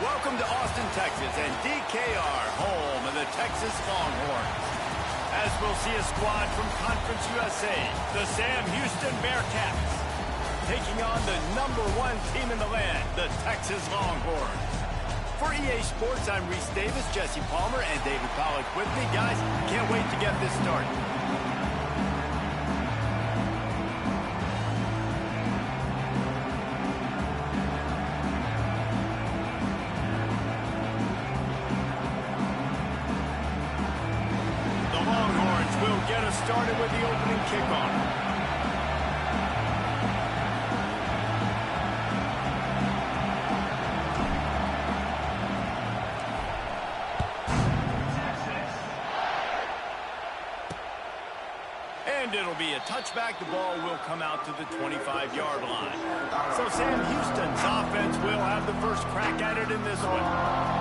Welcome to Austin, Texas, and DKR, home of the Texas Longhorns. As we'll see a squad from Conference USA, the Sam Houston Bearcats, taking on the #1 team in the land, the Texas Longhorns. For EA Sports, I'm Reese Davis, Jesse Palmer, and David Pollack with me. Guys, can't wait to get this started. Get us started with the opening kickoff. And it'll be a touchback. The ball will come out to the 25-yard line. So Sam Houston's offense will have the first crack at it in this one.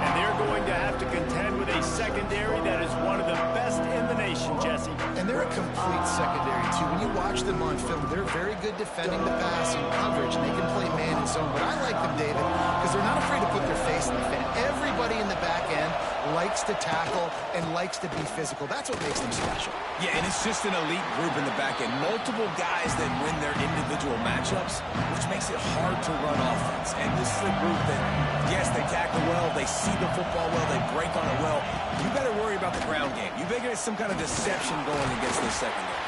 And they're going to have to contend with a secondary that is one of the best in the nation, Jesse. And they're a complete secondary, too. When you watch them on film, they're very good defending the pass and coverage, and they can play man and zone. But I like them, David, because they're not afraid to put their face in the fan. Everybody in the back end likes to tackle and likes to be physical. That's what makes them special. Yeah, and it's just an elite group in the back end. Multiple guys that win their individual matchups, which makes it hard to run offense. And this is a group that, yes, they tackle well, they see the football well, they break on it well. You better worry about the ground game. You better get some kind of deception going against this secondary.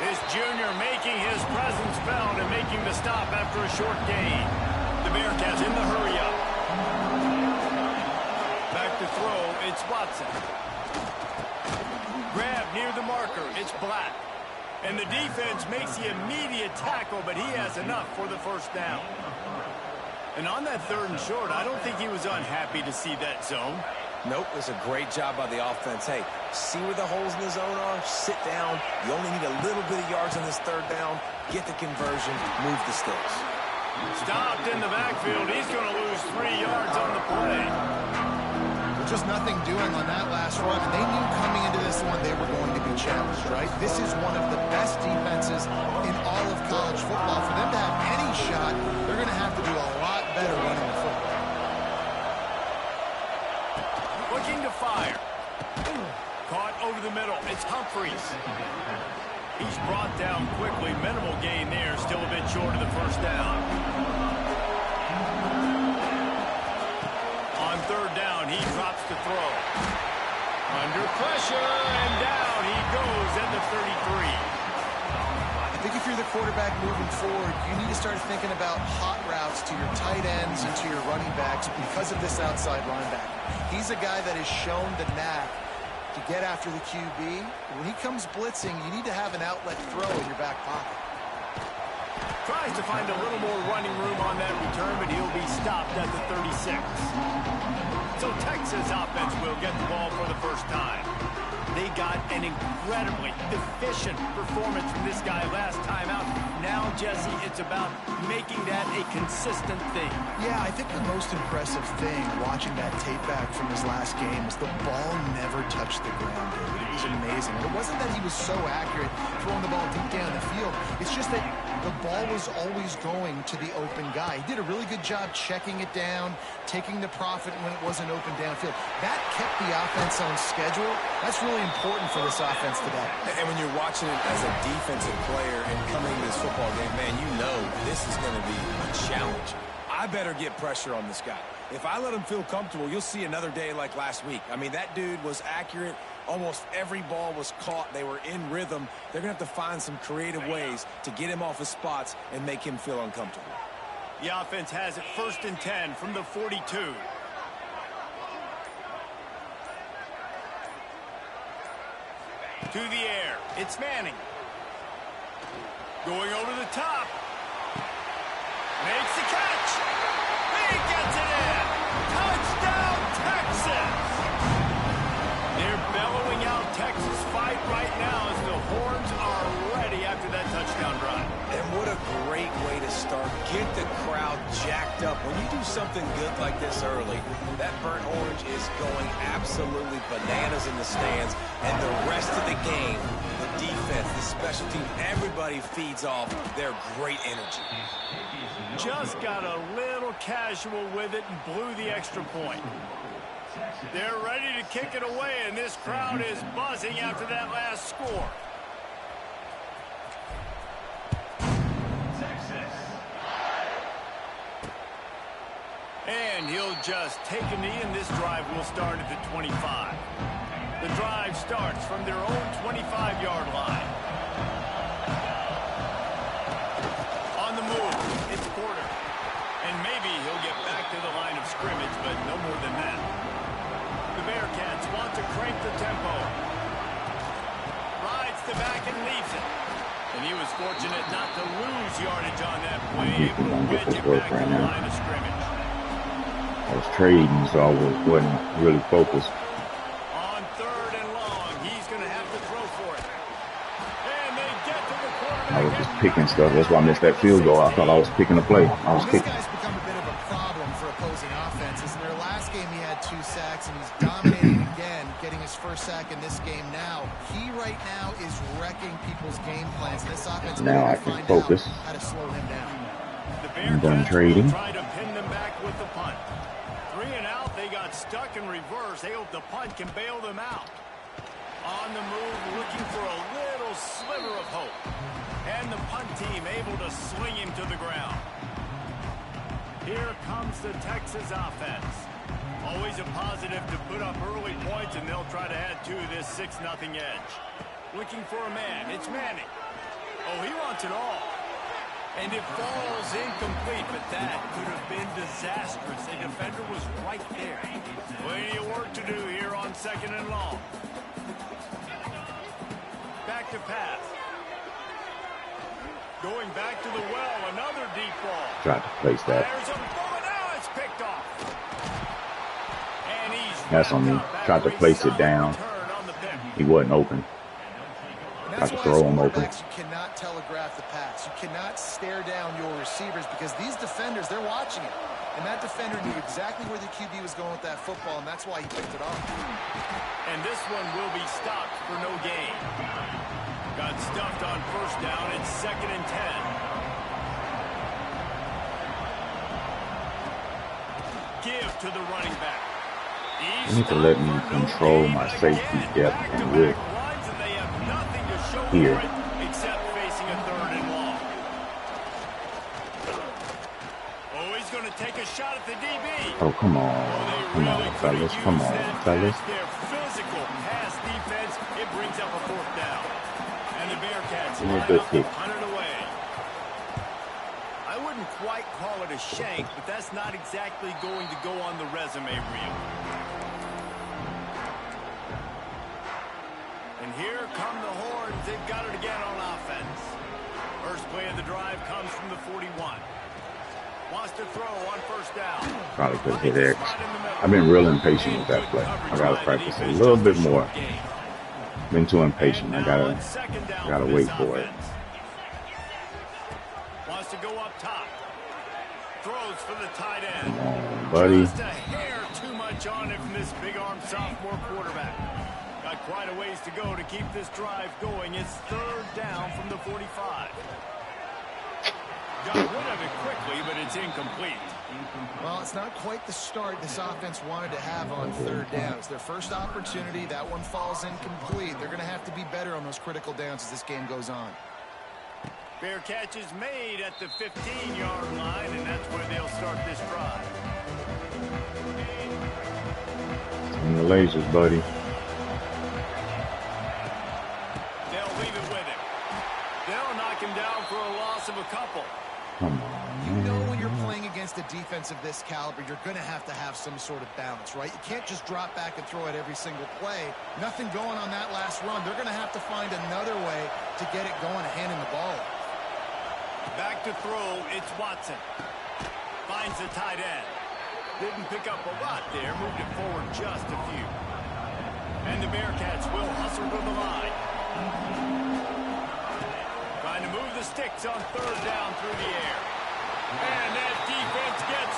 This junior making his presence felt and making the stop after a short gain. The Bearcats in the hurry-up. Back to throw, it's Watson. Grab near the marker, it's Black. And the defense makes the immediate tackle, but he has enough for the first down. And on that 3rd and short, I don't think he was unhappy to see that zone. Nope, it was a great job by the offense. Hey, see where the holes in the zone are? Sit down. You only need a little bit of yards on this 3rd down. Get the conversion, move the sticks. Stopped in the backfield. He's going to lose 3 yards on the play. Just nothing doing on that last run. And they knew coming into this one they were going to be challenged, right? This is one of the best defenses in all of college football. For them to have any shot, they're going to have to do a lot better running the football. Looking to fire. Caught over the middle. It's Humphreys. He's brought down quickly. Minimal gain there. Still a bit short of the first down. On 3rd down, he drops to throw. Under pressure, and down he goes at the 33. I think if you're the quarterback moving forward, you need to start thinking about hot routes to your tight ends and to your running backs because of this outside linebacker. He's a guy that has shown the knack to get after the QB. When he comes blitzing, you need to have an outlet throw in your back pocket. Tries to find a little more running room on that return, but he'll be stopped at the 36. So Texas offense will get the ball for the first time. They got an incredibly efficient performance from this guy last time out. Now, Jesse, it's about making that a consistent thing. Yeah, I think the most impressive thing watching that tape back from his last game is the ball never touched the ground, David. It was amazing. And it wasn't that he was so accurate throwing the ball deep down the field. It's just that the ball was always going to the open guy. He did a really good job checking it down, taking the profit when it wasn't open downfield. That kept the offense on schedule. That's really important for this offense today. And when you're watching it as a defensive player and coming to this football game, man, you know this is going to be a challenge. I better get pressure on this guy. If I let him feel comfortable, you'll see another day like last week. I mean, that dude was accurate. Almost every ball was caught. They were in rhythm. They're going to have to find some creative ways to get him off his spots and make him feel uncomfortable. The offense has it 1st and 10 from the 42. To the air. It's Manning. Going over the top. Makes the catch. He gets it in. Touchdown, Texas. They're bellowing out Texas fight right now as the horns are ready after that touchdown drive. And what a great way to start. Get the crowd jacked up. When you do something good like this early, that burnt orange is going absolutely bananas in the stands. And the rest of the game, the defense, the special team, everybody feeds off their great energy. Just got a little casual with it and blew the extra point. They're ready to kick it away, and this crowd is buzzing after that last score. And he'll just take a knee, and this drive will start at the 25. The drive starts from their own 25-yard line. On the move, it's Porter. And maybe he'll get back to the line of scrimmage, but no more than that. The Bearcats want to crank the tempo. Rides the back and leaves it. And he was fortunate not to lose yardage on that play, able to wedge it back to the line of scrimmage. I was trading, so I wasn't really focused. On 3rd and long, he's going to have to throw for it. And they get to the quarterback. I was just picking stuff. That's why I missed that field goal. I thought I was picking a play. I was This kicking. guy's become a bit of a problem for opposing offenses. In their last game, he had 2 sacks, and he's dominating again, getting his first sack in this game now. He right now is wrecking people's game plans. This offense Now I can focus. how to slow him down. The I'm done Bearcats trading. will try to pin them back with the punt. 3 and out, they got stuck in reverse. They hope the punt can bail them out. On the move, looking for a little sliver of hope. And the punt team able to swing him to the ground. Here comes the Texas offense. Always a positive to put up early points, and they'll try to add to this 6-0 edge. Looking for a man. It's Manning. Oh, he wants it all. And it falls incomplete, but that could have been disastrous. The defender was right there. Plenty of work to do here on 2nd and long. Back to pass. Going back to the well, another deep ball. Tried to place that. There's a ball, now it's picked off. And he's That's on me. Tried to place it down. He wasn't open. That's Tried to why throw as him open. quarterbacks, you cannot telegraph the pass. You cannot stare down your receivers because these defenders, they're watching it. And that defender knew exactly where the QB was going with that football, and that's why he picked it off. And this one will be stopped for no gain. Got stuffed on 1st down. It's 2nd and 10. Give to the running back. You need to let me control my safety depth and width here. Except facing a 3rd and long. Oh, he's going to take a shot at the DB. Oh, come on. Come on, fellas. Come on, fellas. Their physical pass defense, it brings up a 4th down. And the Bearcats line up to punt it away. I wouldn't quite call it a shank, but that's not exactly going to go on the resume reel. And here come the Horns. They've got it again on offense. First play of the drive comes from the 41. Wants to throw on 1st down. Probably could hit X. I've been real impatient with that play. I gotta practice a little bit more. Been too impatient. I gotta wait for it. Wants to go up top. Throws for the tight end. Come on, buddy. Just a hair too much on it from this big arm sophomore quarterback. Got quite a ways to go to keep this drive going. It's 3rd down from the 45. Got rid of it quickly, but it's incomplete. Well, it's not quite the start this offense wanted to have on 3rd down. It's their first opportunity. That one falls incomplete. They're going to have to be better on those critical downs as this game goes on. Fair catch is made at the 15-yard line, and that's where they'll start this drive. In the lasers, buddy. They'll leave it with him. They'll knock him down for a loss of a couple. Come on, You know man. when you're playing against a defense of this caliber, you're going to have some sort of balance, right? You can't just drop back and throw it every single play. Nothing going on that last run. They're going to have to find another way to get it going and handing the ball. Back to throw, it's Watson. Finds the tight end. Didn't pick up a lot there, moved it forward just a few. And the Bearcats will hustle to the line. Trying to move the sticks on 3rd down through the air. And that defense gets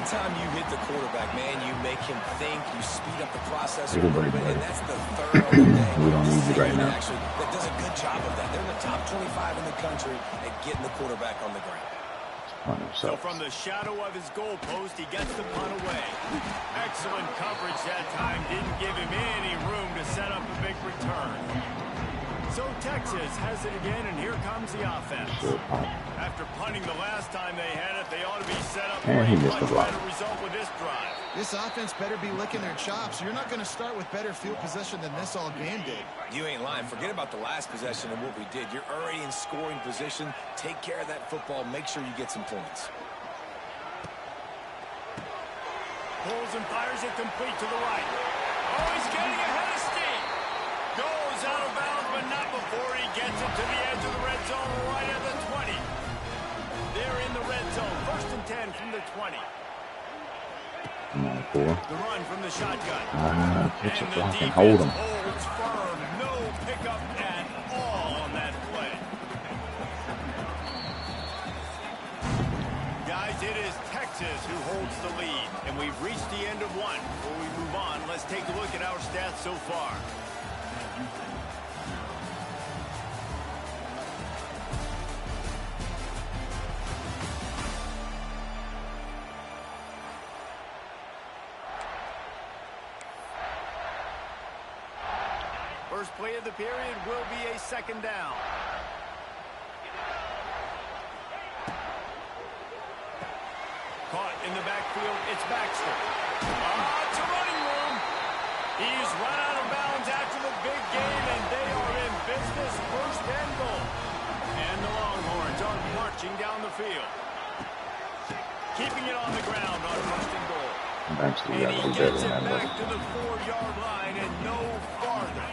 Anytime you hit the quarterback, man, you make him think, you speed up the process a little bit, and that's the third on the day. We don't need you right now. Actually, that does a good job of that. They're in the top 25 in the country at getting the quarterback on the ground. So from the shadow of his goal post, he gets the punt away. Excellent coverage that time. Didn't give him any room to set up a big return. So Texas has it again, and here comes the offense. After punting the last time they had it, they ought to be set up for a much better result with this drive. This offense better be licking their chops. You're not going to start with better field possession than this all game did. You ain't lying. Forget about the last possession and what we did. You're already in scoring position. Take care of that football. Make sure you get some points. Pulls and fires it complete to the right. Oh, he's getting ahead of steam. Goes out of bounds, but not before he gets it to the edge of the red zone right at the 20. They're in the red zone. 1st and 10 from the 20. Come on, 4. The run from the shotgun. Pitch and a the block defense and hold him. holds firm. No pickup at all on that play. Guys, it is Texas who holds the lead, and we've reached the end of one. Before we move on, let's take a look at our stats so far. First play of the period will be a 2nd down. Caught in the backfield, it's Baxter. It's a running room. He's run out of bounds after the big game, and they are in business. 1st and goal. And the Longhorns are marching down the field. Keeping it on the ground on 1st and goal. Baxter And got he no gets better it than back that. to the 4-yard line and no farther.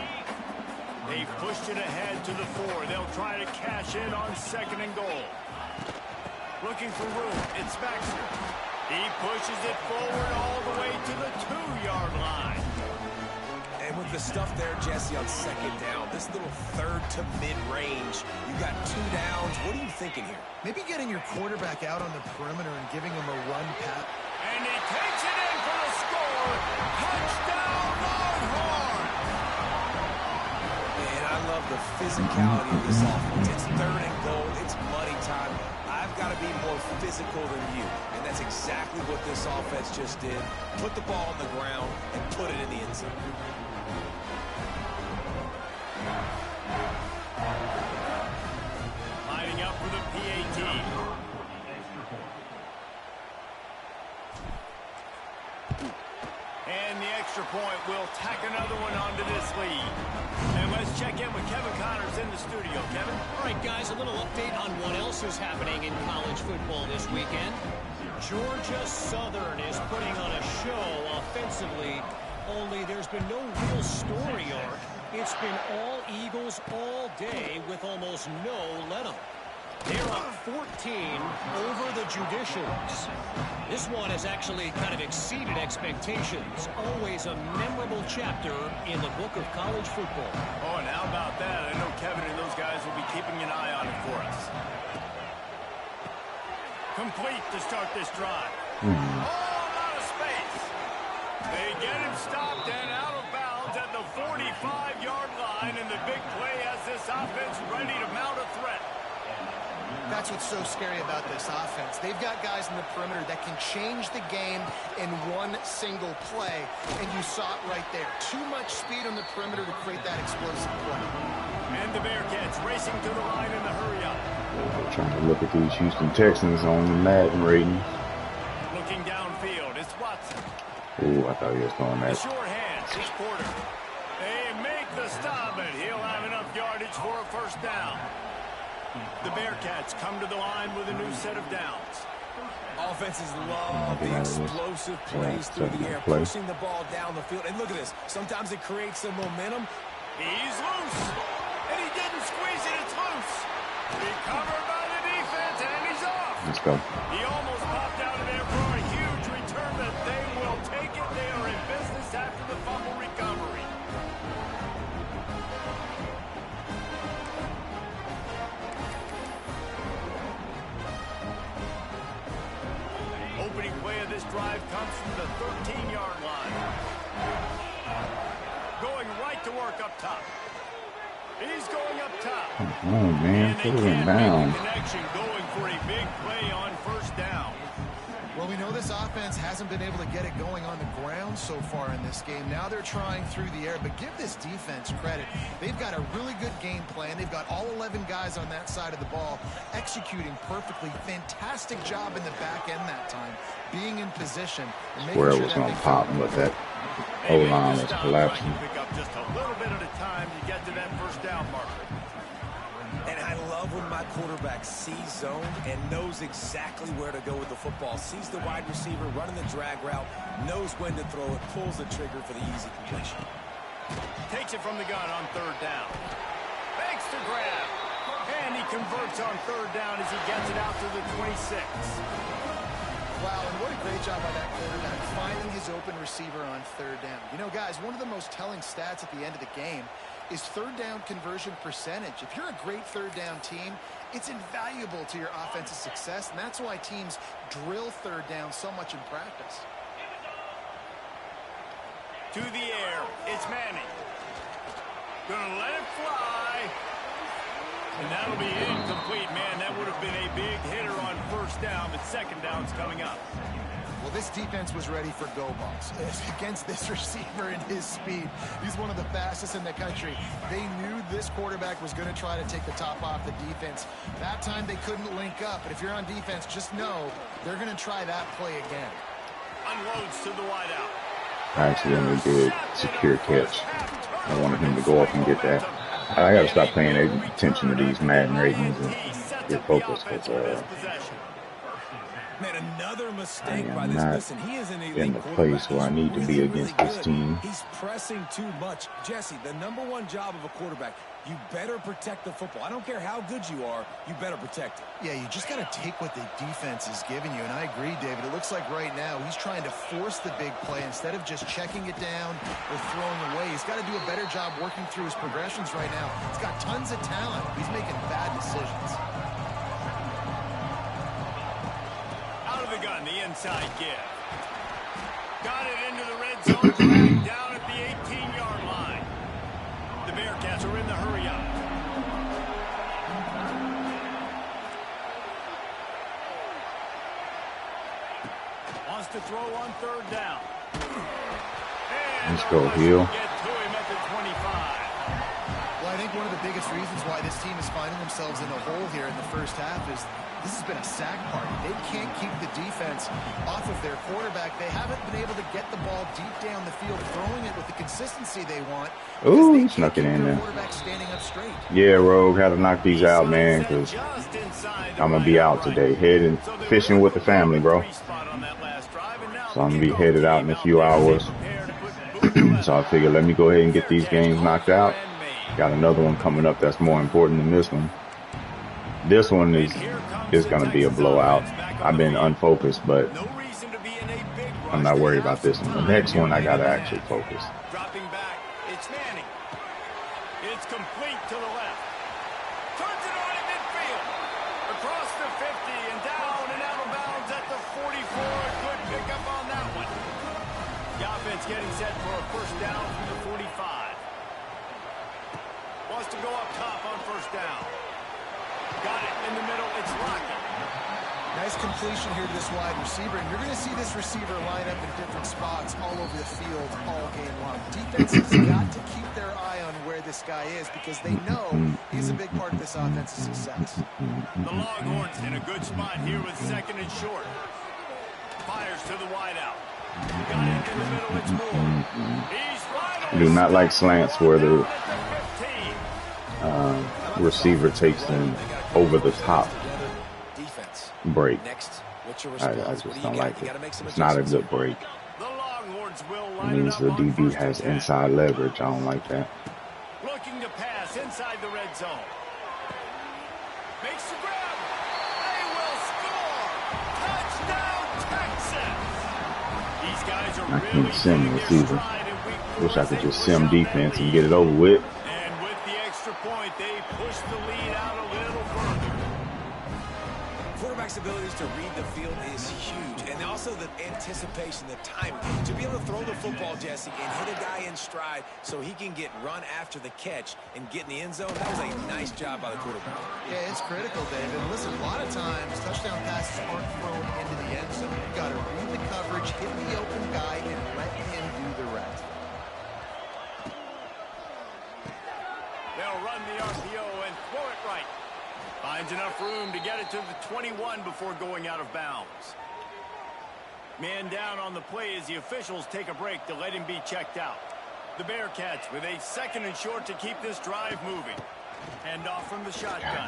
They pushed it ahead to the 4. They'll try to cash in on 2nd and goal. Looking for room. It's Baxter. He pushes it forward all the way to the 2-yard line. And with the stuff there, Jesse, on 2nd down, this little 3rd to mid-range, you got 2 downs. What are you thinking here? Maybe getting your quarterback out on the perimeter and giving him a run pass. And he takes it in for the score. Touchdown, Longhorn! Man, I love the physicality of this offense. It's 3rd and goal. It's money time. I've got to be more physical than you. And that's exactly what this offense just did. Put the ball on the ground and put it in the end zone. Lining up for the PAT. And the extra point will tack another one onto this lead. And let's check in with Kevin Connors in the studio. Kevin? All right, guys, a little update on what else is happening in college football this weekend. Georgia Southern is putting on a show offensively, only there's been no real story arc. It's been all Eagles all day with almost no let-up. They're up 14 over the Judicials. This one has actually kind of exceeded expectations. Always a memorable chapter in the book of college football. Oh, and how about that? I know Kevin and those guys will be keeping an eye on it for us. Complete to start this drive. All out of space. They get him stopped and out of bounds at the 45-yard line, and the big play has this offense ready to mount a threat. That's what's so scary about this offense. They've got guys in the perimeter that can change the game in one single play, and you saw it right there. Too much speed on the perimeter to create that explosive play. And the Bearcats racing to the line in the hurry-up. We're trying to look at these Houston Texans on the Madden ratings. Looking downfield, it's Watson. Oh, I thought he was throwing The that. short hands, it's Porter. They make the stop, and he'll have enough yardage for a 1st down. The Bearcats come to the line with a new set of downs. Offenses love the explosive plays through the air, pushing the ball down the field. And look at this. Sometimes it creates some momentum. He's loose. And he didn't squeeze it. It's loose. Recovered by the defense, and he's off. Let's go. He almost popped out of there for a huge return, but they will take it. They are in business after the fumble recovery. Opening play of this drive comes from the 13-yard line. Going right to work up top. He's going up top. Oh, man. Put it in bounds. Connection going for a big play on first down. Well, we know this offense hasn't been able to get it going on the ground so far in this game. Now they're trying through the air, but give this defense credit. They've got a really good game plan. They've got all 11 guys on that side of the ball executing perfectly. Fantastic job in the back end that time, being in position. Where it was going to pop, but that O-line was collapsing. Pick up just a little bit at a time to get to that first down marker. And I love when my quarterback sees zone and knows exactly where to go with the football. Sees the wide receiver running the drag route, knows when to throw it, pulls the trigger for the easy completion. Takes it from the gun on third down. Makes the grab. And he converts on third down as he gets it out to the 26. Wow, and what a great job by that quarterback, finding his open receiver on third down. You know, guys, one of the most telling stats at the end of the game is third down conversion percentage. If you're a great third down team, it's invaluable to your offensive success, and that's why teams drill third down so much in practice. To the air, it's Manning. Gonna let it fly. And that'll be incomplete, man. That would have been a big hitter on first down, but second down's coming up. Well, this defense was ready for go balls against this receiver and his speed. He's one of the fastest in the country. They knew this quarterback was going to try to take the top off the defense. That time they couldn't link up, but if you're on defense, just know they're going to try that play again. Unloads to the wideout. I accidentally did secure catch. I wanted him to go up and get that. I got to stop paying attention to these Madden ratings and get focused because Man, another I mistake by am this. not Listen, he is an elite in the place where I need to be against this team. He's pressing too much. Jesse, the #1 job of a quarterback, you better protect the football. I don't care how good you are, you better protect it. Yeah, you just got to take what the defense is giving you, and I agree, David. It looks like right now he's trying to force the big play instead of just checking it down or throwing away. He's got to do a better job working through his progressions right now. He's got tons of talent. He's making bad decisions. Gun, the inside give. Got it into the red zone, dragged down at the 18-yard line. The Bearcats are in the hurry up. Wants to throw on third down. And let's go, Hill. Get to him at the 25. Well, I think one of the biggest reasons why this team is finding themselves in a hole here in the first half is this has been a sack party. They can't keep the defense off of their quarterback. They haven't been able to get the ball deep down the field, throwing it with the consistency they want. Ooh, he snuck it in there. Quarterback standing up straight. Yeah, Rogue, had to knock these out, man, because I'm going to be out today. Heading fishing with the family, bro. So I'm going to be headed out in a few hours. So I figured let me go ahead and get these games knocked out. Got another one coming up that's more important than this one. This one is going to be a blowout. I've been unfocused, but I'm not worried about this one. The next one, I got to actually focus. Dropping back, it's Manning. It's complete to the left. Turns it on in midfield. Across the 50 and down and out of bounds at the 44. Good pickup on that one. The offense getting set for a first down from the 45. Wants to go up top on first down. Got it in the middle. It's Lockett. Nice completion here to this wide receiver, and you're going to see this receiver line up in different spots all over the field all game long. Defense has got to keep their eye on where this guy is because they know he's a big part of this offense's success. The Longhorns in a good spot here with second and short. Fires to the wideout. Got it in the middle. It's Moore. He's right. I do not like slants where the receiver takes them over the top break. I just don't like it. It's not a good break. It means the DB has inside leverage. I don't like that. Looking to pass inside the red zone. Makes the grab. They will score. Touchdown, Texas. These guys are I can't sim this either. Wish I could just sim defense and get it over with. And with the extra point, they push the lead out a little further. quarterback's abilities to read the field is huge, and also the anticipation, the timing. To be able to throw the football, Jesse, and hit a guy in stride so he can get run after the catch and get in the end zone, that was a nice job by the quarterback. Yeah, it's critical, David. Listen, a lot of times, touchdown passes aren't thrown into the end zone. You've got to read the coverage, hit the open guy, and let him do the rest. They'll run the RPO and throw it right. Finds enough room to get it to the 21 before going out of bounds. Man down on the play as the officials take a break to let him be checked out. The Bearcats with a 2nd and short to keep this drive moving. Hand off from the shotgun.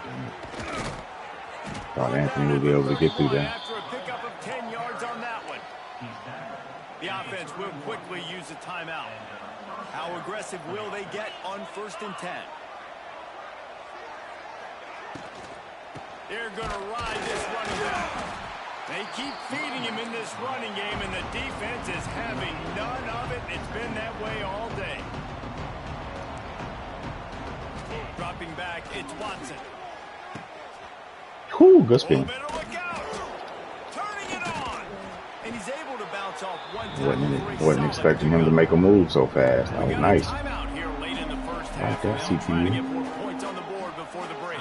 Thought Anthony would be able to get through that. After a pickup of 10 yards on that one. The offense will quickly use a timeout. How aggressive will they get on 1st and 10? They're going to ride this running back. They keep feeding him in this running game, and the defense is having none of it. It's been that way all day. Dropping back, it's Watson. Whew, good spin. Better look out. Turning it on. And he's able to bounce off one time. Wasn't expecting him to make a move so fast. That was nice. Timeout here late in the first half. Like that, Trying to get CPU. more points on the board before the break.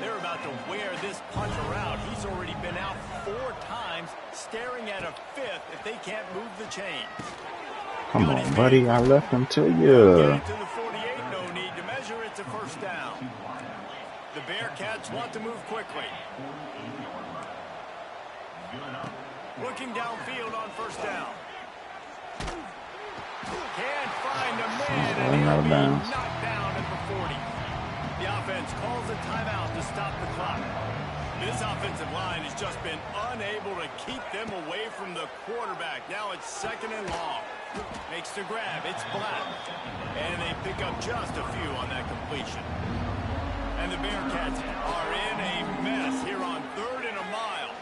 They're about to wear this punter out. He's already been out 4 times, staring at a 5th if they can't move the chains. Come on, buddy. I left him to you. To the 48, no need to measure. It's a 1st down. The Bearcats want to move quickly. Looking downfield on 1st down. Can't find a man, and he'll be knocked down at the 40. The offense calls a timeout to stop the clock. This offensive line has just been unable to keep them away from the quarterback. Now it's 2nd and long. Makes the grab. It's Black. And they pick up just a few on that completion. And the Bearcats are in a mess here on 3rd and a mile.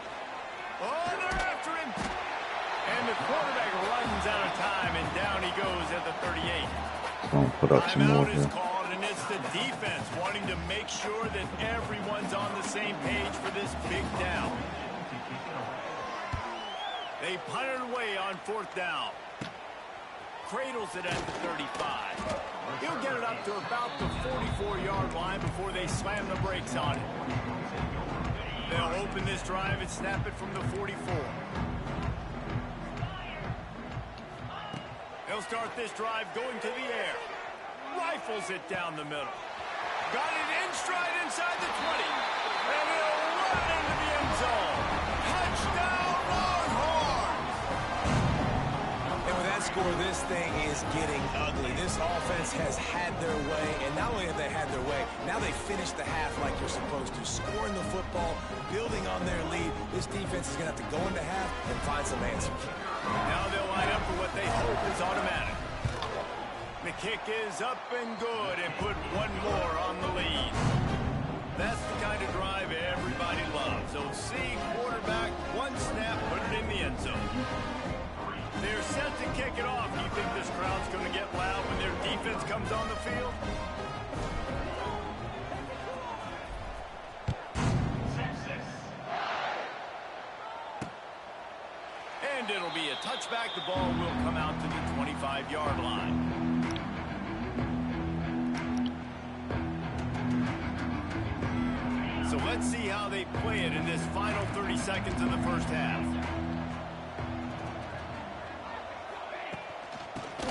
Oh, they're after him. And the quarterback runs out of time, and down he goes at the 38. Gonna put up some more Timeout is here. called, and it's the defense wanting to make sure that everyone's on the same page for this big down. They punt it away on 4th down. Cradles it at the 35. He'll get it up to about the 44-yard line before they slam the brakes on it. They'll open this drive and snap it from the 44. They'll start this drive going to the air. Rifles it down the middle. Got it in stride inside the 20. And he'll run into the end zone. Touchdown, Longhorns! And with that score, this thing is getting ugly. This offense has had their way, and not only have they had their way, now they finish the half like you're supposed to, scoring the football, building on their lead. This defense is going to have to go into half and find some answers. Now they'll line up for what they hope is automatic. The kick is up and good, and put one more on the lead. That's the kind of drive everybody loves. So see quarterback, one snap, put it in the end zone. They're set to kick it off. Do you think this crowd's going to get loud when their defense comes on the field? And it'll be a touchback. The ball will come out to the 25-yard line. So let's see how they play it in this final 30 seconds of the first half.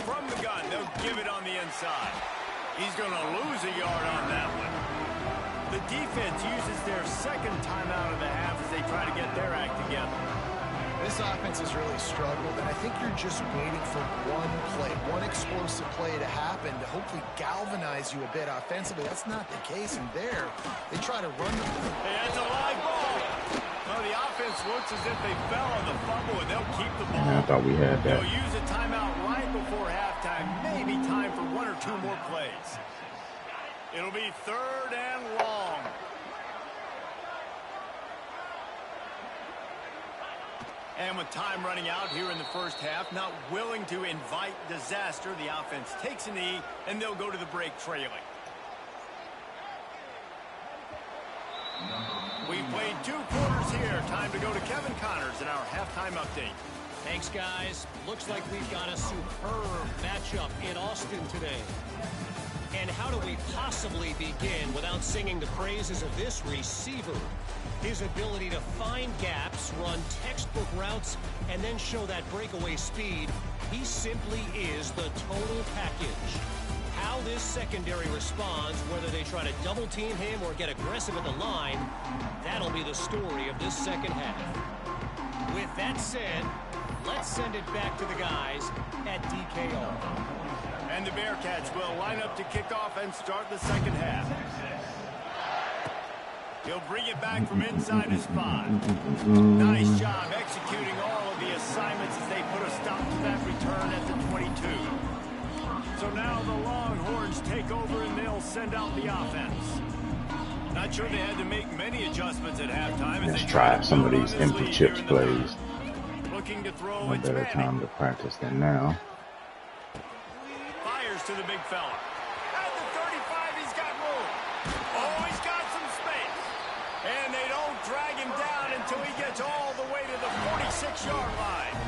From the gun, they'll give it on the inside. He's going to lose a yard on that one. The defense uses their 2nd timeout of the half as they try to get their act together. This offense has really struggled, and I think you're just waiting for one play, one explosive play to happen to hopefully galvanize you a bit offensively. That's not the case, and there, they try to run the ball. Hey, that's a live ball. No, the offense looks as if they fell on the fumble, and they'll keep the ball. Yeah, I thought we had that. They'll use a timeout right before halftime, maybe time for 1 or 2 more plays. It'll be 3rd and long. And with time running out here in the first half, not willing to invite disaster, the offense takes a knee, and they'll go to the break trailing. We've played 2 quarters here. to go to Kevin Connors in our halftime update. Thanks, guys. Looks like we've got a superb matchup in Austin today. And how do we possibly begin without singing the praises of this receiver? His ability to find gaps, run textbook routes, and then show that breakaway speed. He simply is the total package. How this secondary responds, whether they try to double team him or get aggressive at the line, that'll be the story of this second half. With that said, let's send it back to the guys at DKR. And the Bearcats will line up to kick off and start the second half. He'll bring it back from inside his 5. Nice job executing all of the assignments as they put a stop to that return at the 22. So now the Longhorns take over and they'll send out the offense. Not sure they had to make many adjustments at halftime. Let's try some of these empty chips plays. Looking to throw No better time to practice than now. Fires to the big fella. At the 35, he's got room. Oh, he's got some space. And they don't drag him down until he gets all the way to the 46-yard line.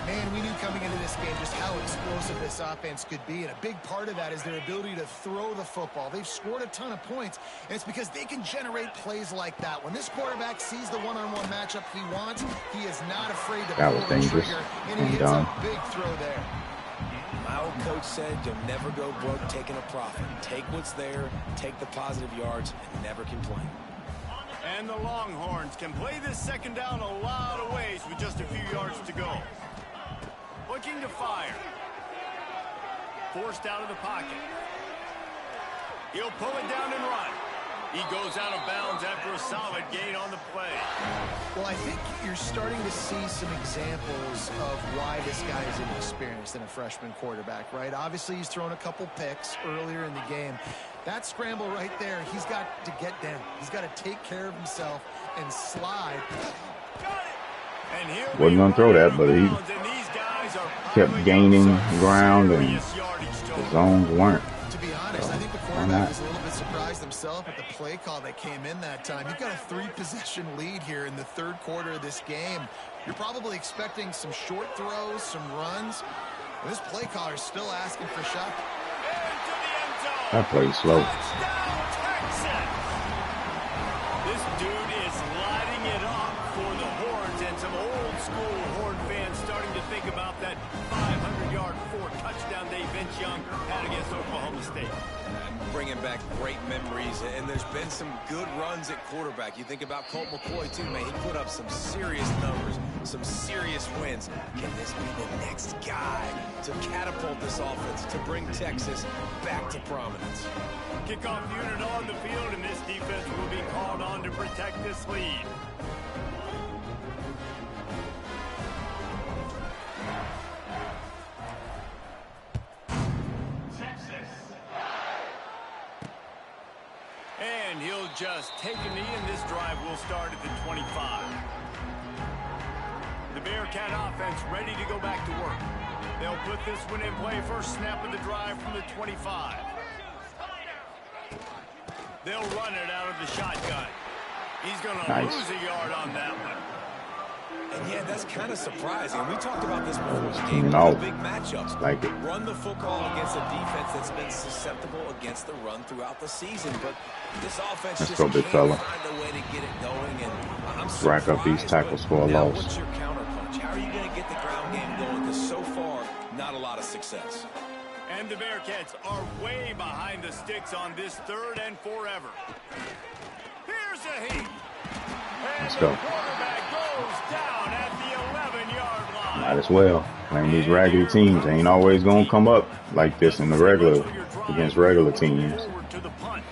Man, we knew coming into this game just how explosive this offense could be, and a big part of that is their ability to throw the football. They've scored a ton of points, and it's because they can generate plays like that. When this quarterback sees the one-on-one matchup he wants, he is not afraid to pull the trigger, and he hits a big throw there. My old coach said you'll never go broke taking a profit. Take what's there, take the positive yards, and never complain. And the Longhorns can play this second down a lot of ways with just a few yards to go. Looking to fire. Forced out of the pocket. He'll pull it down and run. He goes out of bounds after a solid gain on the play. Well, I think you're starting to see some examples of why this guy is inexperienced in a freshman quarterback, right? Obviously, he's thrown a couple picks earlier in the game. That scramble right there, he's got to get down. He's got to take care of himself and slide. Wasn't going to throw that, but he kept gaining ground and the zones weren't. To be honest, I think the quarterback was a little bit surprised himself at the play call that came in that time. You've got a 3-possession lead here in the third quarter of this game. You're probably expecting some short throws, some runs. And this play caller is still asking for a shot. That play's slow. This dude is lighting it up for the Horns, and some old school Horn fans starting to think about that 500-yard 4-touchdown day Vince Young had against Oklahoma State. Bringing back great memories, and there's been some good runs at quarterback. You think about Colt McCoy too, man. He put up some serious numbers, some serious wins. Can this be the next guy to catapult this offense, to bring Texas back to prominence? Kickoff unit on the field, and this defense will be called on to protect this lead. And he'll just take a knee, and this drive will start at the 25. The Bearcat offense ready to go back to work. They'll put this one in play. First snap of the drive from the 25. They'll run it out of the shotgun. He's going to lose a yard on that one. And yeah, that's kind of surprising. We talked about this before. Big matchups. Like it. Run the football against a defense that's been susceptible against the run throughout the season. But this offense just can't find a way to get it going. And I'm rack up these tackles for a loss. What's your counterpunch? How are you going to get the ground game going? Because so far, not a lot of success. And the Bearcats are way behind the sticks on this third and forever. Here's a heat. And Let's go. the quarterback goes down at the 11-yard line. Might as well. Playing these raggedy teams ain't always going to come up like this in the regular, against regular teams. To the punt.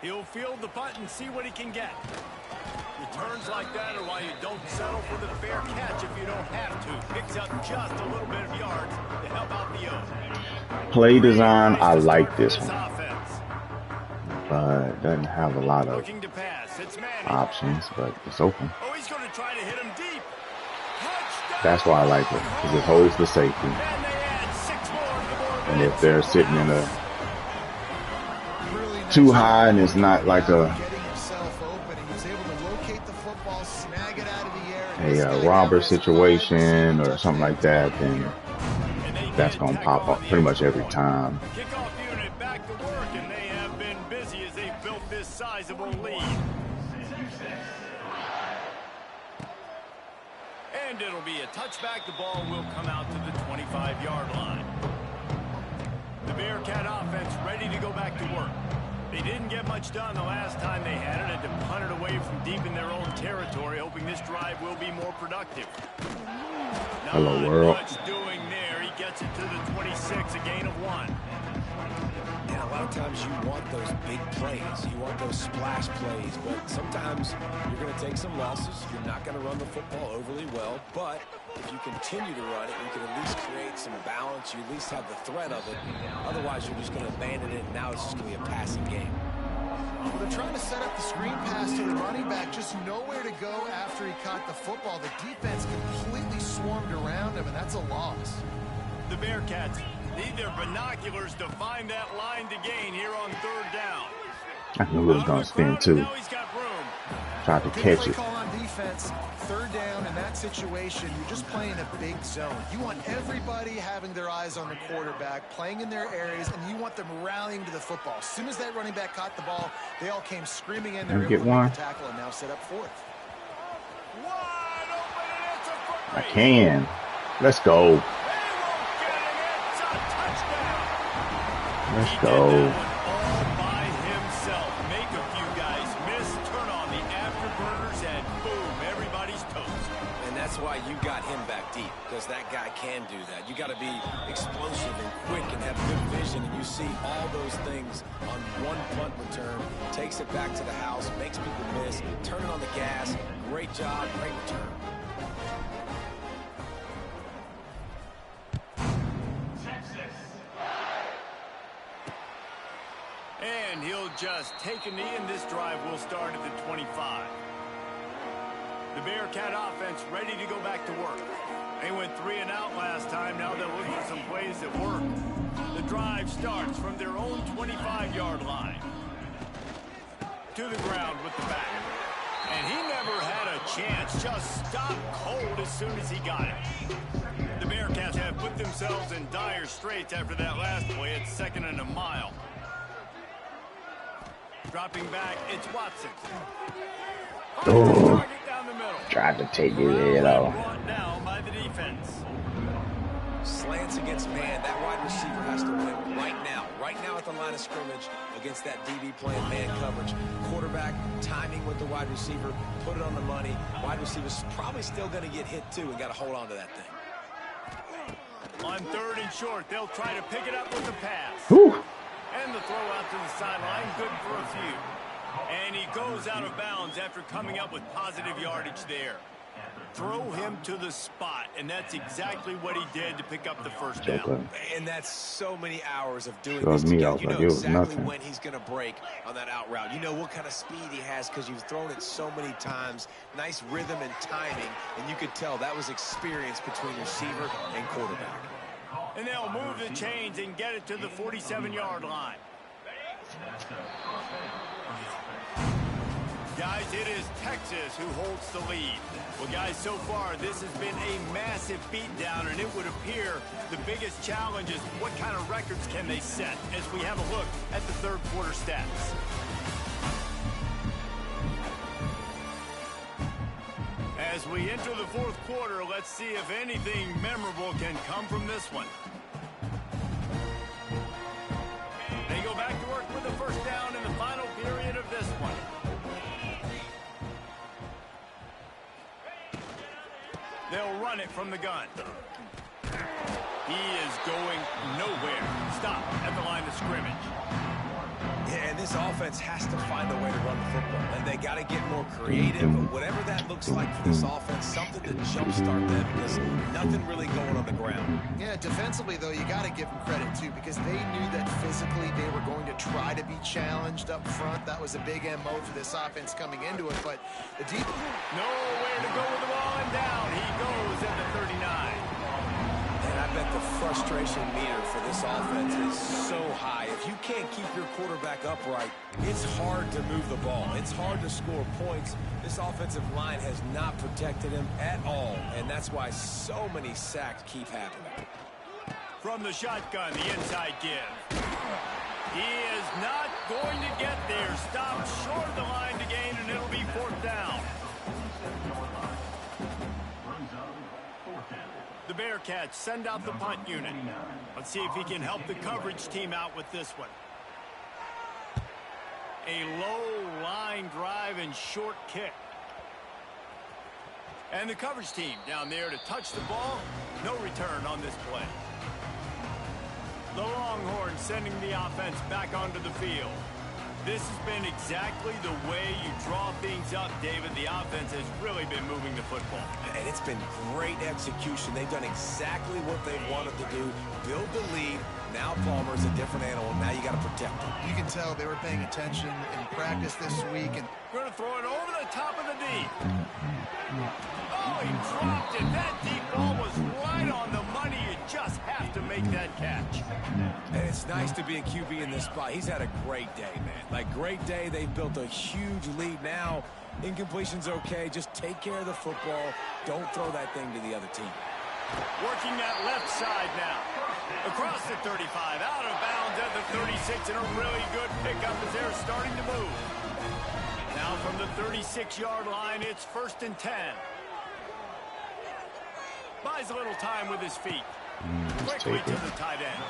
He'll field the punt and see what he can get. Returns like that are why you don't settle for the fair catch if you don't have to. Picks up just a little bit of yards to help out the O. Play design, I like this one. But it doesn't have a lot of options, but it's open. Oh, he's going to try to hit him deep. That's why I like it, because it holds the safety. And if they're sitting in a too high and it's not like a robber situation or something like that, then that's going to pop up pretty much every time. Kickoff unit back to work, and they have been busy as they've built this sizable lead. And it'll be a touchback. The ball will come out to the 25-yard line. The Bearcat offense ready to go back to work. They didn't get much done the last time they had it. Had to punt it away from deep in their own territory, hoping this drive will be more productive. Hello, world. Not much doing there. He gets it to the 26, a gain of 1. Yeah, a lot of times you want those big plays. You want those splash plays, but sometimes you're going to take some losses. You're not going to run the football overly well, but if you continue to run it, you can at least create some balance. You at least have the threat of it. Otherwise, you're just going to abandon it, and now it's just going to be a passing game. Well, they're trying to set up the screen pass to the running back, just nowhere to go after he caught the football. The defense completely swarmed around him, and that's a loss. The Bearcats need their binoculars to find that line to gain here on 3rd down. I knew it was going to spin too. Tried to catch it. Call on defense. 3rd down in that situation, you're just playing a big zone. You want everybody having their eyes on the quarterback, playing in their areas, and you want them rallying to the football. As soon as that running back caught the ball, they all came screaming in there. Get one. Tackle and now set up 4th. I can. Let's go. Let's go. That's why you got him back deep, because that guy can do that. You got to be explosive and quick and have good vision, and you see all those things on one punt return. Takes it back to the house, makes people miss, turning on the gas. Great job, great return. And he'll just take a knee, and this drive will start at the 25. The Bearcat offense ready to go back to work. They went 3 and out last time. Now they're looking for some plays that work. The drive starts from their own 25-yard line. To the ground with the back. And he never had a chance. Just stopped cold as soon as he got it. The Bearcats have put themselves in dire straits after that last play. It's 2nd and a mile. Dropping back, it's Watson. Oh, tried to take his head off. Down by the defense. Slants against man. That wide receiver has to win right now. Right now at the line of scrimmage against that DB playing man coverage. Quarterback timing with the wide receiver. Put it on the money. Wide receiver's probably still going to get hit too and got to hold on to that thing. On 3rd and short, they'll try to pick it up with the pass. Whew. And the throw out to the sideline, good for a few. And he goes out of bounds after coming up with positive yardage there. Throw him to the spot, and that's exactly what he did to pick up the first down. And that's so many hours of doing this together. You know exactly when he's going to break on that out route. You know what kind of speed he has because you've thrown it so many times. Nice rhythm and timing, and you could tell that was experience between receiver and quarterback. And they'll move the chains and get it to the 47-yard line. Guys, it is Texas who holds the lead. Well, guys, so far, this has been a massive beatdown, and it would appear the biggest challenge is what kind of records can they set as we have a look at the 3rd quarter stats. As we enter the 4th quarter, let's see if anything memorable can come from this one. They go back to work with the first down in the final period of this one. They'll run it from the gun. He is going nowhere. Stop at the line of scrimmage. Yeah, and this offense has to find a way to run the football. And they got to get more creative. But whatever that looks like for this offense, something to jumpstart them because nothing really going on the ground. Yeah, defensively, though, you got to give them credit, too, because they knew that physically they were going to try to be challenged up front. That was a big MO for this offense coming into it. But the deep... Nowhere to go with the ball and down. He goes at the 39. And I bet the frustration meter for this offense is so high. If you can't keep your quarterback upright, it's hard to move the ball. It's hard to score points. This offensive line has not protected him at all, and that's why so many sacks keep happening. From the shotgun, the inside give. He is not going to get there. Stopped short of the line to gain, and it'll be 4th down. The Bearcats send out the punt unit. Let's see if he can help the coverage team out with this one. A low line drive and short kick. And the coverage team down there to touch the ball. No return on this play. The Longhorns sending the offense back onto the field. This has been exactly the way you draw things up, David. The offense has really been moving the football. And it's been great execution. They've done exactly what they wanted to do. Build the lead. Now Palmer's a different animal. Now you got to protect him. You can tell they were paying attention in practice this week. And going to throw it over the top of the D. Oh, he dropped it. That deep ball was right on the money. You just have to make that catch. And it's nice to be a QB in this spot. He's had a great day, man. Like, great day. They've built a huge lead now. Incompletion's okay. Just take care of the football. Don't throw that thing to the other team. Working that left side now. Across the 35, out of bounds at the 36, and a really good pickup as they're starting to move. Now from the 36-yard line, it's 1st and 10. Buys a little time with his feet. Quickly to the tight end.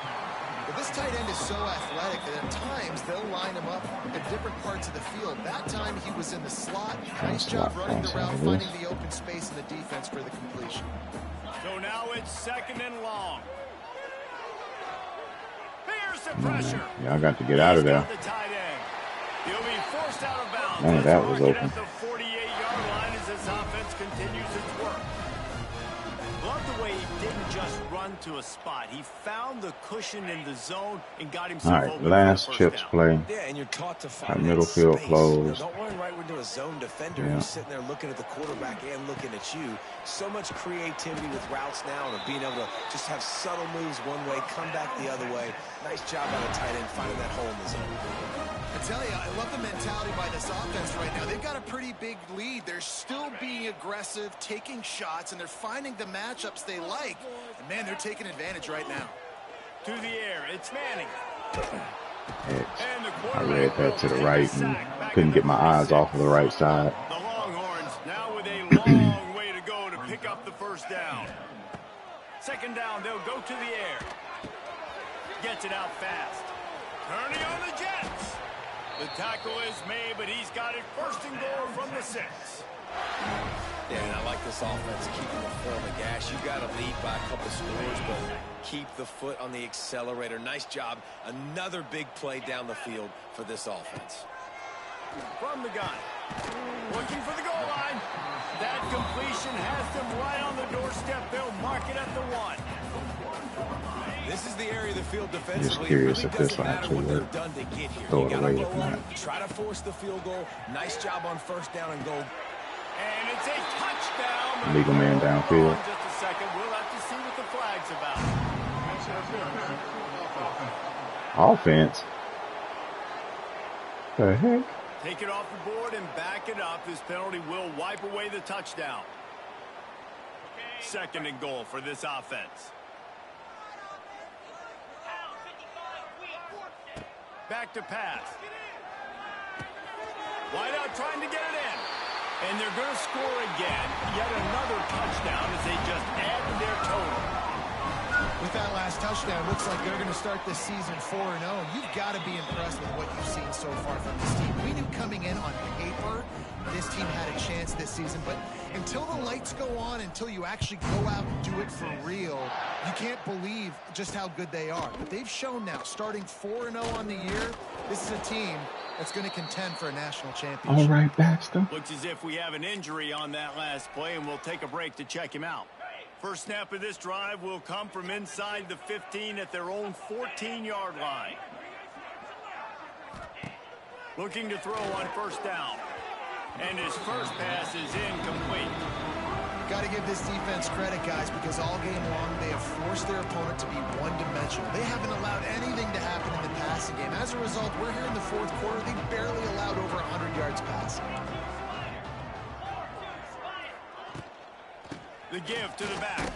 But this tight end is so athletic that at times they'll line him up at different parts of the field. That time he was in the slot. Nice job running the route, finding the open space in the defense for the completion. So now it's 2nd and long. Here's the pressure. Yeah, I got to get out of there. The tight end. He'll be forced out of bounds. Man, that was open. At the 48-yard line as this offense continues its work. Love the way he didn't just run to a spot. He found the cushion in the zone and got himself all right, open. last chips play. Yeah, and you're taught to find middle field closed. Don't run right into a zone defender who's sitting there looking at the quarterback and looking at you. So much creativity with routes now and being able to just have subtle moves one way, come back the other way. Nice job by the tight end finding that hole in the zone. I tell you, I love the mentality by this offense right now. They've got a pretty big lead. They're still being aggressive, taking shots, and they're finding the matchups they like. And, man, they're taking advantage right now. To the air, it's Manning. I read that to the right and couldn't get my eyes off of the right side. The Longhorns now with a long way to go to pick up the 1st down. 2nd down, they'll go to the air. Gets it out fast. Turning on the Jets. The tackle is made, but he's got it 1st and goal from the 6. Yeah, and I like this offense keeping the foot on the gas. You got to lead by a couple scores, but keep the foot on the accelerator. Nice job. Another big play down the field for this offense. From the gun. Looking for the goal line. That completion has them right on the doorstep. They'll mark it at the 1. This is the area of the field defensively. Just curious if this will actually work. Throw it away if not. Try to force the field goal. Nice job on 1st down and goal. And it's a touchdown. Legal man downfield. Just a second. We'll have to see what the flag's about. Offense. The heck? Take it off the board and back it up. This penalty will wipe away the touchdown. 2nd and goal for this offense. Back to pass. Wide out trying to get it in. And they're going to score again. Yet another touchdown as they just add to their total. With that last touchdown, looks like they're going to start this season 4-0. You've got to be impressed with what you've seen so far from this team. We knew coming in on paper this team had a chance this season, but until the lights go on, until you actually go out and do it for real, you can't believe just how good they are. But they've shown now, starting 4-0 on the year, this is a team that's going to contend for a national championship. All right, Baxter. Looks as if we have an injury on that last play, and we'll take a break to check him out. First snap of this drive will come from inside the 15 at their own 14-yard line. Looking to throw on 1st down. And his first pass is incomplete. Got to give this defense credit, guys, because all game long they have forced their opponent to be one-dimensional. They haven't allowed anything to happen in the passing game. As a result, we're here in the fourth quarter. They barely allowed over 100 yards passing. The give to the back.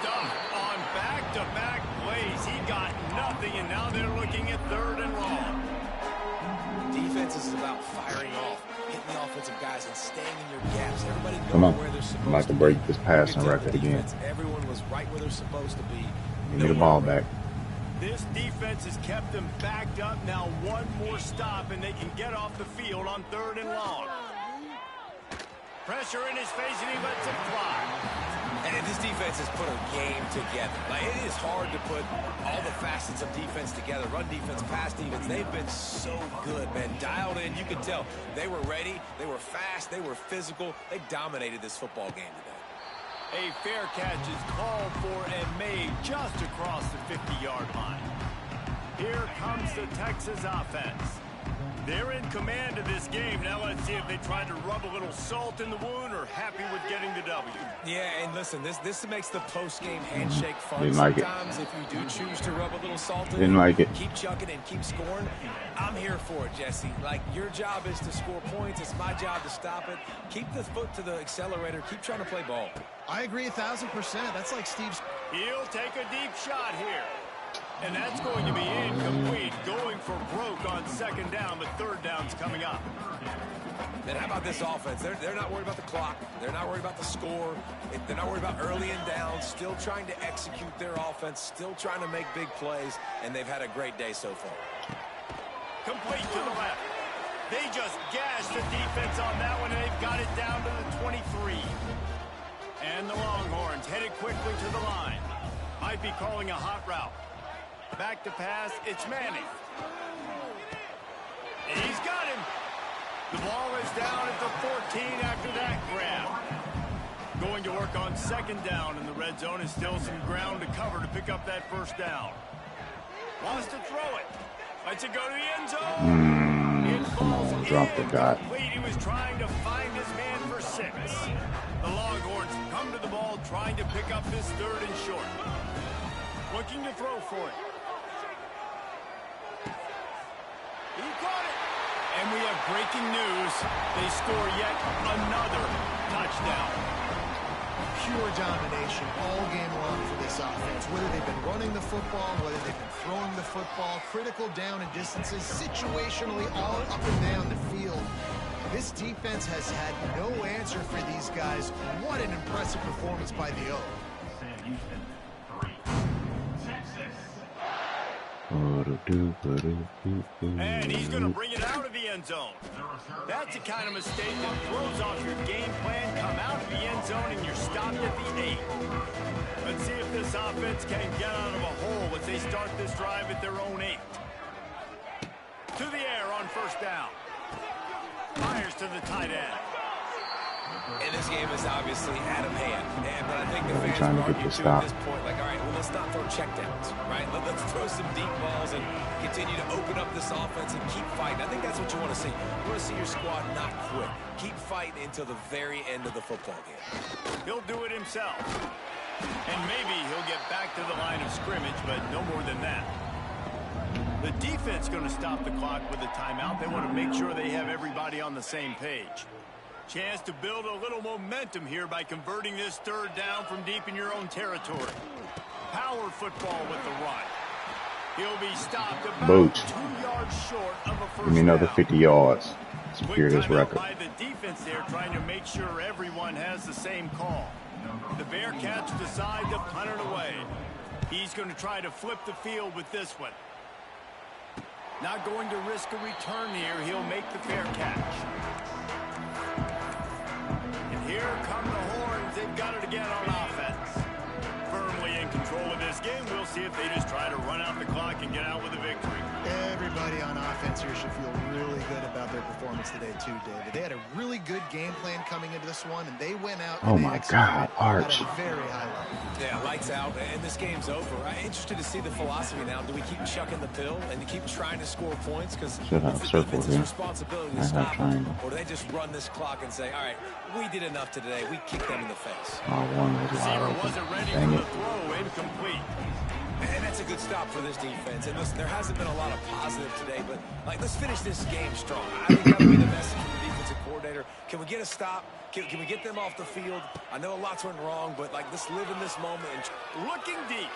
Stuffed on back-to-back plays. He got nothing, and now they're looking at 3rd and long. Defense is about firing off, hitting the offensive guys, and staying in your gaps. Everybody knows Come on. where they're supposed I'm about to break this passing record again. Everyone was right where they're supposed to be. Give me the ball back. This defense has kept them backed up. Now one more stop, and they can get off the field on 3rd and long. Pressure in his face, and he lets it fly. And this defense has put a game together. Like, it is hard to put all the facets of defense together. Run defense, pass defense. They've been so good, man. Dialed in. You could tell they were ready. They were fast. They were physical. They dominated this football game today. A fair catch is called for and made just across the 50-yard line. Here comes the Texas offense. They're in command of this game. Now let's see if they try to rub a little salt in the wound or happy with getting the W. Yeah, and listen, this makes the post-game handshake fun. Didn't like Sometimes if you do choose to rub a little salt in Didn't like it. keep chucking and keep scoring, I'm here for it, Jesse. Like, your job is to score points. It's my job to stop it. Keep the foot to the accelerator. Keep trying to play ball. I agree 1,000%. That's like Steve's. He'll take a deep shot here. And that's going to be incomplete, going for broke on 2nd down, but 3rd down's coming up. And how about this offense? They're not worried about the clock. They're not worried about the score. They're not worried about early and down. Still trying to execute their offense. Still trying to make big plays. And they've had a great day so far. Complete to the left. They just gashed the defense on that one, and they've got it down to the 23. And the Longhorns headed quickly to the line. Might be calling a hot route. Back to pass, it's Manning. And he's got him. The ball is down at the 14 after that grab. Going to work on 2nd down, and the red zone is still some ground to cover to pick up that 1st down. Wants to throw it. Lets it go to the end zone. It falls incomplete. He was trying to find his man for 6. The Longhorns come to the ball trying to pick up this 3rd and short. Looking to throw for it. He caught it. And we have breaking news. They score yet another touchdown. Pure domination all game long for this offense. Whether they've been running the football, whether they've been throwing the football, critical down and distances, situationally all up and down the field. This defense has had no answer for these guys. What an impressive performance by the O. And he's going to bring it out of the end zone. That's the kind of mistake that throws off your game plan. Come out of the end zone and you're stopped at the 8. Let's see if this offense can get out of a hole as they start this drive at their own 8. To the air on 1st down. Fires to the tight end. And this game is obviously out of hand. But I think the fans trying to are get the arguing stop. at this point, like, all right, well, let's not throw checkdowns, right? Let's throw some deep balls and continue to open up this offense and keep fighting. I think that's what you want to see. You want to see your squad not quit. Keep fighting until the very end of the football game. He'll do it himself. And maybe he'll get back to the line of scrimmage, but no more than that. The defense going to stop the clock with a timeout. They want to make sure they have everybody on the same page. Chance to build a little momentum here by converting this 3rd down from deep in your own territory. Power football with the run. He'll be stopped about 2 yards short of a 1st Give me another down. 50 yards. Secure Quick this timeout record. by the defense there, trying to make sure everyone has the same call. The Bearcats decide to punt it away. He's going to try to flip the field with this one. Not going to risk a return here. He'll make the fair catch. And here come the Horns. They've got it again on offense. Firmly in control of this game. We'll see if they just try to run out the clock and get out with a victory. Everybody on offense here should feel really good about their performance performance today too, David. They had a really good game plan coming into this one, and they went out Oh and they my executed God, Arch. at a very high level. Yeah, lights out, and this game's over. I'm interested to see the philosophy now. Do we keep chucking the pill and keep trying to score points? Because have circles here. responsibility to I have stop them, triangle. or do they just run this clock and say, all right, we did enough today. We kicked them in the face. One was wide Receiver open. wasn't ready Dang for it. the throw, incomplete. And that's a good stop for this defense. And listen, there hasn't been a lot of positive today, but like, let's finish this game strong. I think that would be the message from the defensive coordinator. Can we get a stop? Can we get them off the field? I know lots went wrong, but like, let's live in this moment. And Looking deep.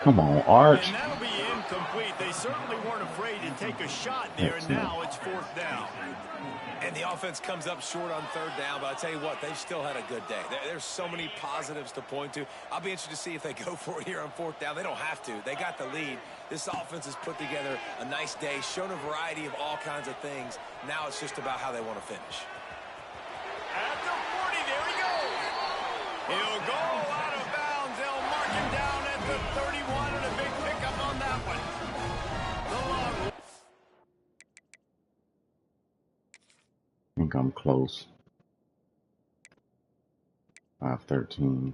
Come on, Arch. And that'll be incomplete. They certainly weren't afraid to take a shot there, and now it's 4th down. And the offense comes up short on 3rd down, but I'll tell you what, they've still had a good day. There's so many positives to point to. I'll be interested to see if they go for it here on 4th down. They don't have to. They got the lead. This offense has put together a nice day, shown a variety of all kinds of things. Now it's just about how they want to finish. At the 40, there he goes. He'll go out of bounds. They'll mark him down at the 31, and a big pickup on that one. The long. I think I'm close. 513.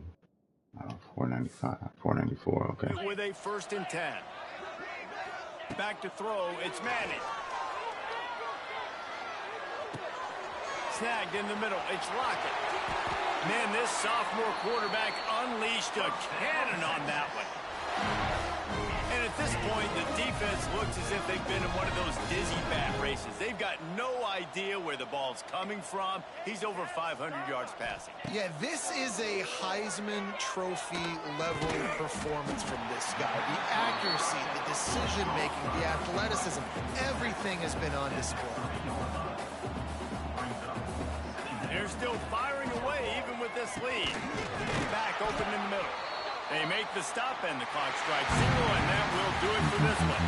495. 494. Okay. With a 1st and 10. Back to throw. It's Manning. Snagged in the middle. It's Lockett. Man, this sophomore quarterback unleashed a cannon on that one. And at this point, the defense looks as if they've been in one of those dizzy bat races. They've got no idea where the ball's coming from. He's over 500 yards passing. Yeah, this is a Heisman Trophy level performance from this guy. The accuracy, the decision-making, the athleticism, everything has been on display. They're still firing away even with this lead. Back open in the middle. They make the stop and the clock strikes 0, and that will do it for this one.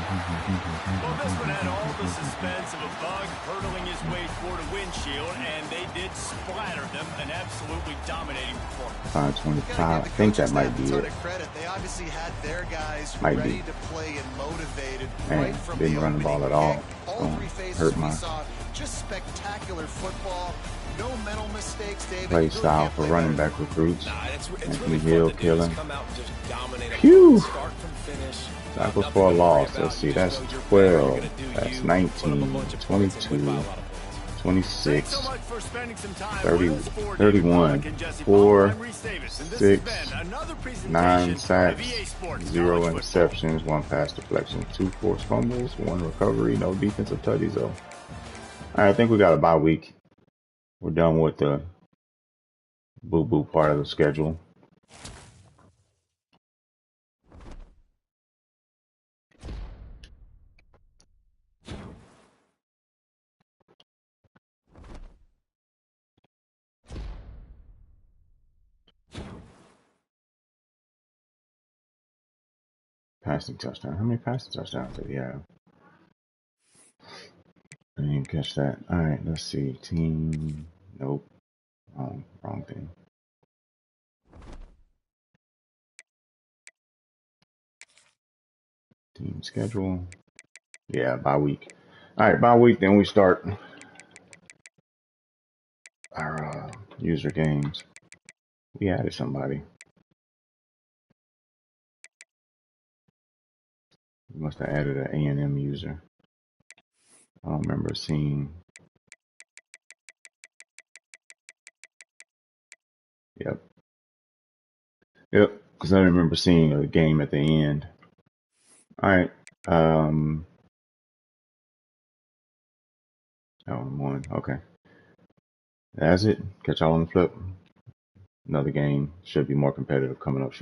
Well, this one had all the suspense of a bug hurtling his way toward a windshield, and they did splatter them, an absolutely dominating performance. 525. I think that might be it. They obviously had their guys Might ready be. to play and motivated Man, right from didn't the run the ball opening at all. kick. All 3 phases Hurt we my saw just spectacular football. No mental mistakes, David. play You really style can't for play running better. back recruits. It's Anthony really Hill fun to do killing. is come out and just dominate a Phew. start from finish. Tackles Nothing for a to worry loss. about. Let's see. You That's just know you're better. You're 12. gonna do That's you. 19, Put up a bunch of points and win by a 22, lot of points. 26, Thanks so much for spending some time 30, with us for 31, David Jesse 4, Paul. I'm Reese Davis, and this 6, has been another presentation 9 of sacks, EA Sports 0 College Football. interceptions, 1 pass deflection, 2 forced fumbles, 1 recovery, no defensive touches though. All right, I think we got a bye week. We're done with the boo-boo part of the schedule. Passing touchdown. How many passing touchdowns did he have? I didn't catch that. All right, let's see. Team. Nope. Wrong thing. Team schedule. Yeah, bye week. All right, bye week. Then we start our user games. We added somebody. We must have added an A&M user. I don't remember seeing. Yep. Yep. Because I remember seeing a game at the end. All right. Oh, one. Okay. That's it. Catch y'all on the flip. Another game should be more competitive coming up.